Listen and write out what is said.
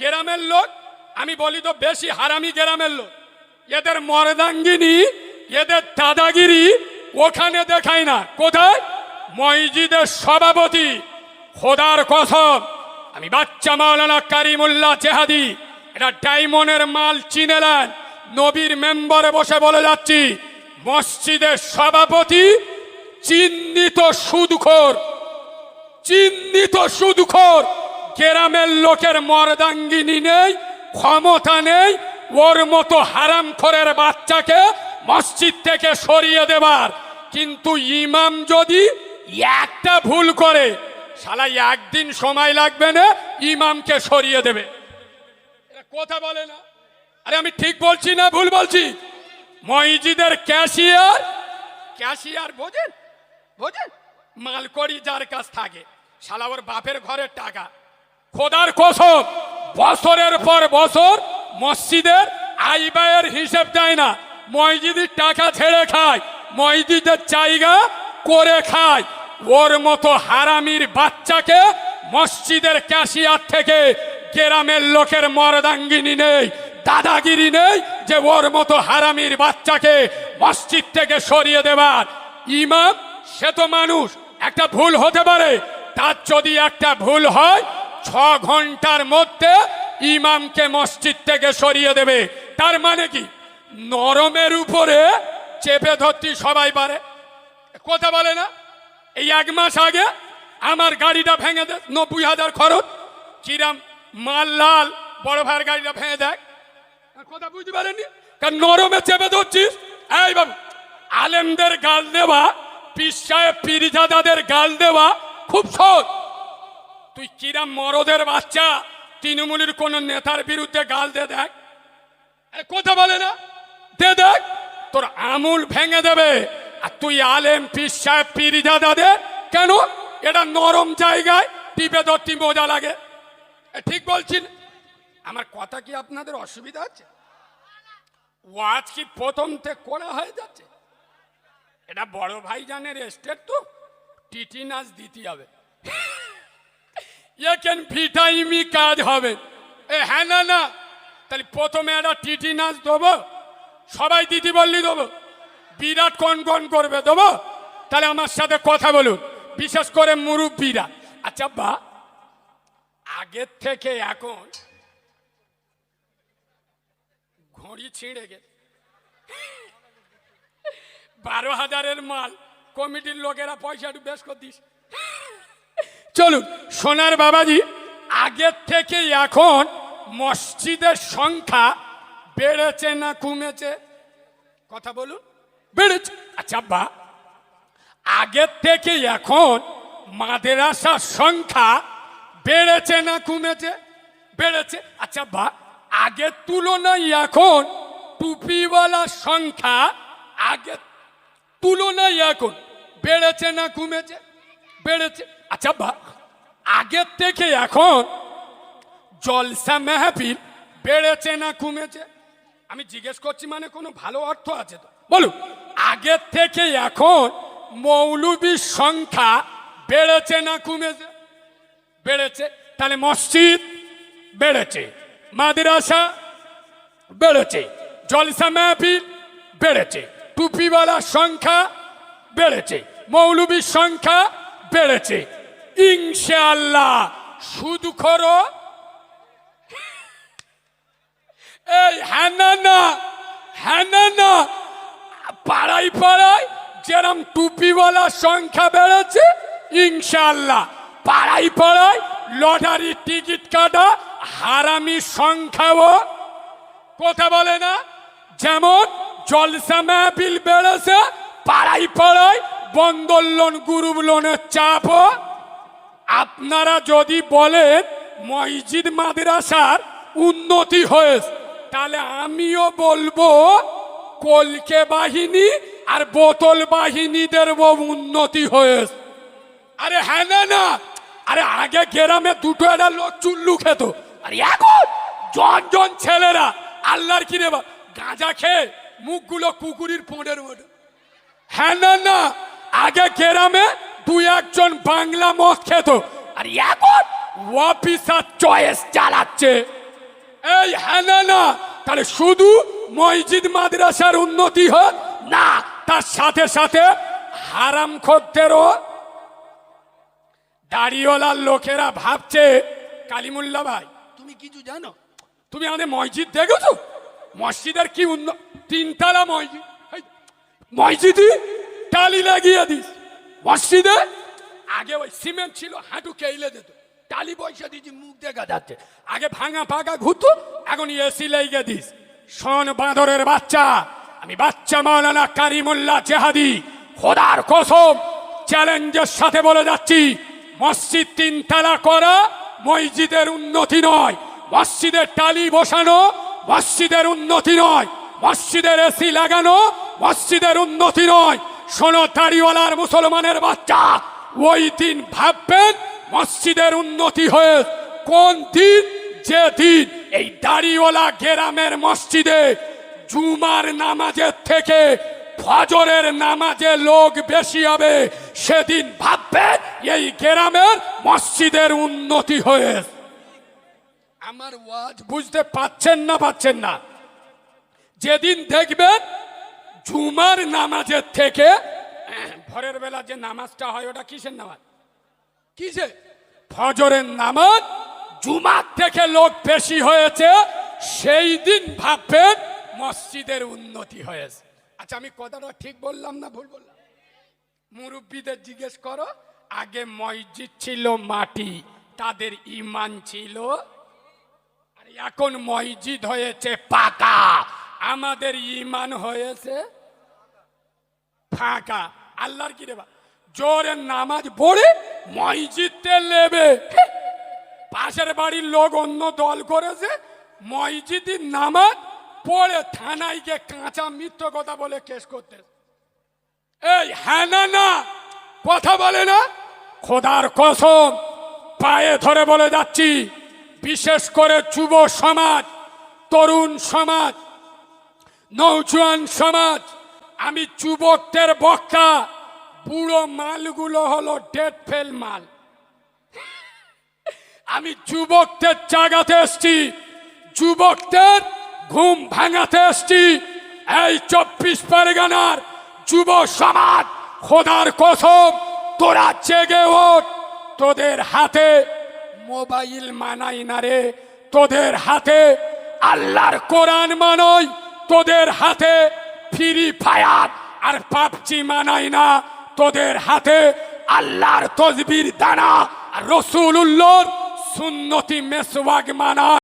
গ্রামের লোক, আমি বলি তো বেশি হারামি গ্রামের লোক। এদের মর্দাঙ্গিনী, এদের দাদাগিরি ওখানে দেখায় না। কোথায়? মসজিদের সভাপতি। খোদার কসম, আমি বাচ্চা মাওলানা কারিমুল্লাহ জেহাদি, এটা ডায়মন্ডের মাল চিনেলেন, নবীর মেম্বারে বসে বলে যাচ্ছি, মসজিদের সভাপতি চিহ্নিত সুদখোর, চিহ্নিত সুদখোর। গ্রামের লোকের মর্দাঙ্গিনী নেই, ক্ষমতা নেই ওর মতো হারামখোরের বাচ্চাকে মসজিদ থেকে সরিয়ে দেবার। কিন্তু ইমাম যদি একটা ভুল করে, শালা একদিন সময় লাগবে না, ইমামকে সরিয়ে দেবে। কথা বলে না? আরে আমি ঠিক বলছি না ভুল বলছি? মসজিদের ক্যাশিয়ার, ক্যাশিয়ার বোঝেন? বোঝেন? মালকড়ি যার কাছ থাকে, শালা ওর বাপের ঘরের টাকা। খোদার কসম, বছরের পর বছর মসজিদের আয় ব্যয়ের হিসেব দেয় না, মসজিদের টাকা ছেড়ে খায়, মসজিদের জায়গা করে খায়। ওর মতো হারামির বাচ্চাকে মসজিদের ক্যাশিয়ার থেকে গ্রামের লোকের মর্দাঙ্গিনী নেই, দাদাগিরি নেই যে ওর মতো হারামির বাচ্চাকে মসজিদ থেকে সরিয়ে দেবার। ইমাম সে তো মানুষ, একটা ভুল হতে পারে, তার যদি একটা ভুল হয় 6 ঘন্টার মধ্যে ইমামকে মসজিদ থেকে সরিয়ে দেবে। তার মানে কি? নরমের উপরে চেপে ধরতে সবাই পারে। কথা বলে না? এই 1 মাস আগে আমার গাড়িটা ভেঙে দেয়, 90,000 খরচ। কিরাম মাল লাল, বড় ভাইয়ের গাড়িটা ভেঙে দেয়। কথা বুঝতে পারেনি? কারণ নরমে চেপে ধরছিস। এই বাবু, আলেমদের গাল দেওয়া, পীর সাহেব পীরজাদাদের গাল দেওয়া খুব সহজ। তুই কিরাম মরদের বাচ্চা তৃণমূলের কোন নেতার বিরুদ্ধে গাল দে দেখ, কথা বলে না, দে দেখ, তোর আমুল ভেঙে দেবে। আর তুই আলেম পীর সাহেব পীরজাদাদের কেন? এটা নরম জায়গায় টিপে ধরতে মজা লাগে। ঠিক বলছেন? আমার কথা কি আপনাদের অসুবিধা হচ্ছে? ওয়াজ কি প্রথম থেকে করা হয়ে যাচ্ছে? এটা বড় ভাইজানের স্টেট তো, টিটি নাচ দিতে হবে, এখান ভিটাইমি কাজ হবে। হ্যাঁ না না, তাহলে প্রথমে একটা টিটি নাচ দেবো, সবাই দিদি বললি দেবো, বিরাট কন কন করবে দেবো। তাহলে আমার সাথে কথা বলুন, বিশেষ করে মুরব্বীরা। আচ্ছা বা, আগের থেকে এখন ঘড়ি ছিঁড়ে গেছে, 12,000-এর মাল কমিটির লোকেরা পয়সা একটু বেশ করে দিস। চলুন সোনার বাবাজি, আগের থেকে এখন মসজিদের সংখ্যা বেড়েছে না কমেছে? কথা বলুন। বেড়েছে। আচ্ছা বা, আগের থেকে এখন মাদ্রাসার সংখ্যা বেড়েছে না কমেছে? বেড়েছে। আচ্ছা বা, আগের তুলনায় এখন টুপিওয়ালার সংখ্যা আগের তুলনায় এখন বেড়েছে না কমেছে? বেড়েছে। আচ্ছা বা, আগের থেকে এখন জলসা মেহফিল বেড়েছে না কমেছে? আমি জিজ্ঞেস করছি, মানে কোনো ভালো অর্থ আছে তো বলুন। আগের থেকে এখন মৌলবীর সংখ্যা বেড়েছে না কমেছে? বেড়েছে। তাহলে মসজিদ বেড়েছে, মাদ্রাসা বেড়েছে, জলসা মেহফিল বেড়েছে, টুপিওয়ালার সংখ্যা বেড়েছে, মৌলবীর সংখ্যা বেড়েছে। ইনশাআল্লাহ সুদখোর এই হ্যাঁ না, হ্যাঁ না, পাড়ায় পাড়ায় যেরকম টুপিওয়ালার সংখ্যা বেড়েছে, ইনশাআল্লাহ পাড়ায় পাড়ায় লটারির টিকিট কাটা হারামির সংখ্যাও, কথা বলে না, যেমন জলসা মেহফিল বেড়েছে, পাড়ায় পাড়ায় বন্ধন লোন, গ্রুপ লোনের চাপও। আপনারা যদি বলেন মসজিদ মাদ্রাসার উন্নতি হয়েছে, তাহলে আমিও বলবো কলকে বাহিনী আর বোতল বাহিনীদের উন্নতি হয়েছে। আরে হ্যাঁ না, আরে আগে গ্রামে দুটো একটা লোক চুল্লু খেত, আর এখন জন জন ছেলেরা আল্লাহর কিনে গাঁজা খেয়ে মুখগুলো কুকুরির পোঁড়ের মতো। হ্যাঁ না, আগে গ্রামে 2-1 জন বাংলা মদ খেত, আর এখন অফিসার চয়েস চালাচ্ছে। এই হ্যাঁ না না, তাহলে শুধু মসজিদ মাদ্রাসার উন্নতি হোক না, তার সাথে সাথে হারামখোরদেরও। দাড়িওয়ালার লোকেরা ভাবছে, কালিমুল্লাহ ভাই তুমি কিছু জানো? তুমি আমাদের মসজিদ দেখেছো? মসজিদের কি তিনতলা মসজিদ, মসজিদে টালি লাগিয়ে দিস। মসজিদে আগে ওই সিমেন্ট ছিল, হাঁটু কেইলে দিত, টালি পয়সা দিয়েছি, মুখ দেখা যাচ্ছে। আগে ভাঙা পাকা ঘুরতো, এখন এসি লাগিয়ে দিস। শোন বাঁদরের বাচ্চা, আমি বাচ্চা মাওলানা কারিমুল্লাহ জেহাদি খোদার কসম চ্যালেঞ্জের সাথে বলে যাচ্ছি, মসজিদ তিনতলা করা মসজিদের উন্নতি নয়, মসজিদের টালি বসানো মসজিদের উন্নতি নয়, মসজিদের এসি লাগানো মসজিদের উন্নতি নয়। শোনো দাড়িওয়ালার মুসলমানের বাচ্চা, ওই দিন ভাববেন মসজিদের উন্নতি হয়ে কোন দিন, যে দিন এই দাড়িওয়ালা গ্রামের মসজিদে জুমার নামাজের থেকে ফজরের নামাজে লোক বেশি হবে, সেদিন ভাববেন এই গ্রামের মসজিদের উন্নতি হয়ে। আমার ওয়াজ বুঝতে পাচ্ছেন না? পাচ্ছেন না? যেদিন দেখবেন জুমার নামাজের থেকে, ভোরের বেলা যে নামাজটা হয় ওটা কিসের নামাজ? কিসে? ফজরের নামাজ। জুমার থেকে লোক বেশি হয়েছে, সেই দিন ভাববেন মসজিদের উন্নতি হয়েছে। আচ্ছা, আমি কথাটা ঠিক বললাম না ভুল বললাম? মুরব্বীদের জিজ্ঞেস করো, আগে মসজিদ ছিল মাটি, তাদের ঈমান ছিল, আর এখন মসজিদ হয়েছে পাকা, আমাদের ঈমান হয়েছে ফাঁকা। আল্লাহর কি রে বা, জোরে নামাজ পড়ে মসজিদে নেবে, পাশের বাড়ির লোক অন্য দল করেছে, মসজিদের নামাজ পড়ে থানায় গিয়ে কাঁচা মিথ্য কথা বলে কেস করতে। এই হ্যাঁ না না কথা বলে না, খোদার কসম পায়ে ধরে বলে যাচ্ছি, বিশেষ করে যুব সমাজ, তরুণ সমাজ, নৌজওয়ান সমাজ, আমি যুবকদের বক্তা, বুড়ো মালগুলো হলো ডেড ফেল মাল। আমি যুবকদের জাগাতে এসছি, যুবকদের ঘুম ভাঙাতে এসছি। এই 24 পরগনার যুব সমাজ, খোদার কসম তোরা জেগে ওঠ। তোদের হাতে মোবাইল মানাই না রে, তোদের হাতে আল্লাহর কোরআন মানাই, তোদের হাতে ফ্রি ফায়ার আর পাবজি মানাই না, তোদের হাতে আল্লাহর তসবির দানা আর রাসূলুল্লাহর সুন্নতি মেসওয়াক মানাই।